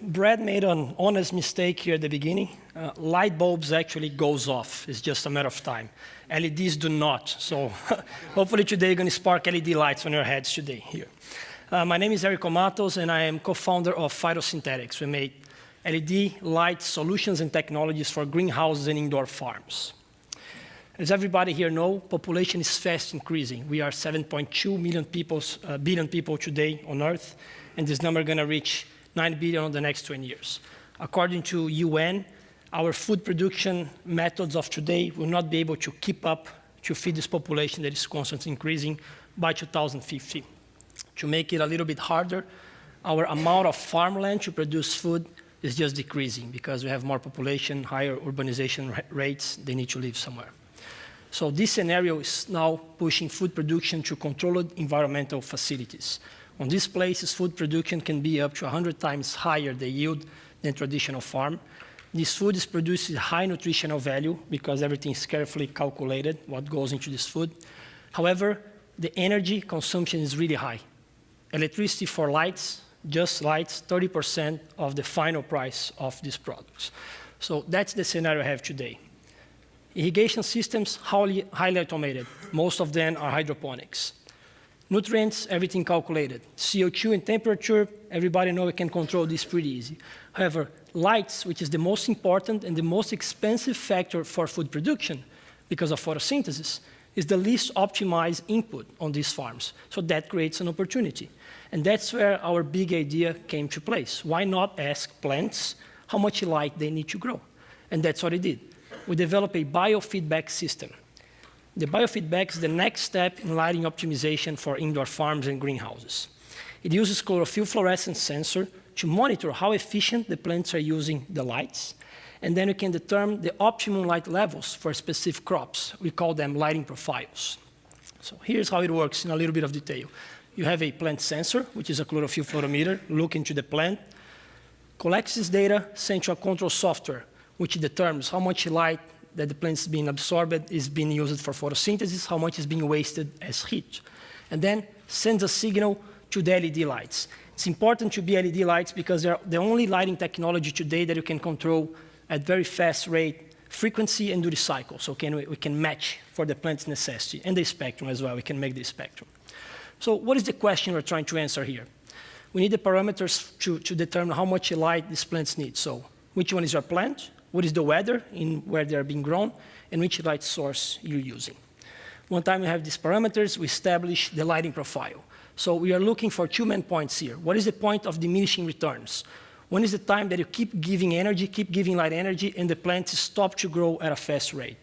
Brad made an honest mistake here at the beginning. Light bulbs actually goes off. It's just a matter of time. LEDs do not. So hopefully today you're going to spark LED lights on your heads today here. My name is Erico Mattos, and I am co-founder of Photosynthetics. We make LED light solutions and technologies for greenhouses and indoor farms. As everybody here knows, population is fast increasing. We are 7.2 billion people today on Earth, and this number is going to reach 9 billion in the next 20 years. According to UN, our food production methods of today will not be able to keep up to feed this population that is constantly increasing by 2050. To make it a little bit harder, our amount of farmland to produce food is just decreasing because we have more population, higher urbanization rates, they need to live somewhere. So this scenario is now pushing food production to controlled environmental facilities. On these places, food production can be up to 100 times higher the yield than traditional farm. This food is produced with high nutritional value because everything is carefully calculated, what goes into this food. However, the energy consumption is really high. Electricity for lights, just lights, 30% of the final price of these products. So that's the scenario I have today. Irrigation systems, highly automated. Most of them are hydroponics. Nutrients, everything calculated. CO2 and temperature, everybody knows we can control this pretty easy. However, lights, which is the most important and the most expensive factor for food production because of photosynthesis, is the least optimized input on these farms. So that creates an opportunity. And that's where our big idea came to place. Why not ask plants how much light they need to grow? And that's what we did. We developed a biofeedback system. The biofeedback is the next step in lighting optimization for indoor farms and greenhouses. It uses chlorophyll fluorescence sensor to monitor how efficient the plants are using the lights, and then we can determine the optimum light levels for specific crops. We call them lighting profiles. So here's how it works in a little bit of detail. You have a plant sensor, which is a chlorophyll fluorometer, look into the plant, collects this data, sends to a control software, which determines how much light that the plant is being absorbed is being used for photosynthesis, how much is being wasted as heat. And then sends a signal to the LED lights. It's important to be LED lights because they're the only lighting technology today that you can control at very fast rate, frequency and duty cycle. So we can match for the plant's necessity and the spectrum as well. We can make the spectrum. So what is the question we're trying to answer here? We need the parameters to determine how much light these plants need. So which one is your plant? What is the weather in where they're being grown, and which light source you're using. One time we have these parameters, we establish the lighting profile. So we are looking for two main points here. What is the point of diminishing returns? When is the time that you keep giving energy, keep giving light energy, and the plants stop to grow at a fast rate?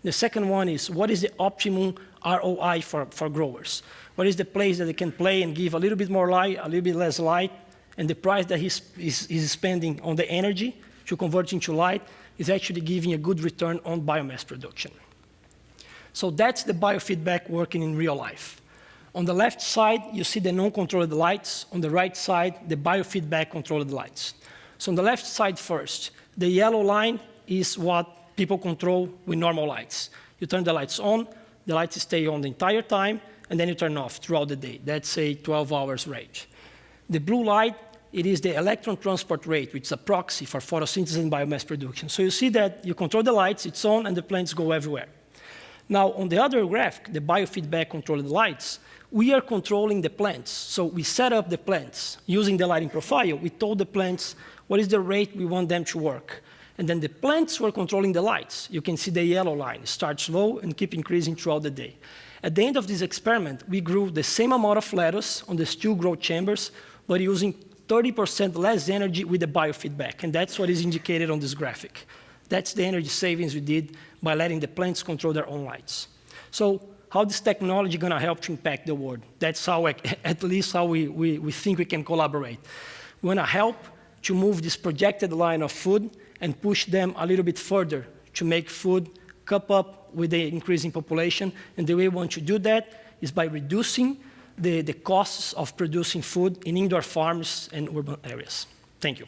The second one is, what is the optimum ROI for growers? What is the place that they can play and give a little bit more light, a little bit less light, and the price that he's spending on the energy to convert into light is actually giving a good return on biomass production. So that's the biofeedback working in real life. On the left side, you see the non-controlled lights. On the right side, the biofeedback controlled lights. So on the left side first, the yellow line is what people control with normal lights. You turn the lights on, the lights stay on the entire time, and then you turn off throughout the day. That's a 12 hours range. The blue light, it is the electron transport rate, which is a proxy for photosynthesis and biomass production. So you see that you control the lights, it's on, and the plants go everywhere. Now, on the other graph, the biofeedback controlled lights, we are controlling the plants. So we set up the plants using the lighting profile. We told the plants what is the rate we want them to work. And then the plants were controlling the lights. You can see the yellow line starts low and keep increasing throughout the day. At the end of this experiment, we grew the same amount of lettuce on the still growth chambers, but using 30% less energy with the biofeedback, and that's what is indicated on this graphic. That's the energy savings we did by letting the plants control their own lights. So how this technology going to help to impact the world? That's how, at least how we think we can collaborate. We want to help to move this projected line of food and push them a little bit further to make food keep up with the increasing population. And the way we want to do that is by reducing the costs of producing food in indoor farms and urban areas. Thank you.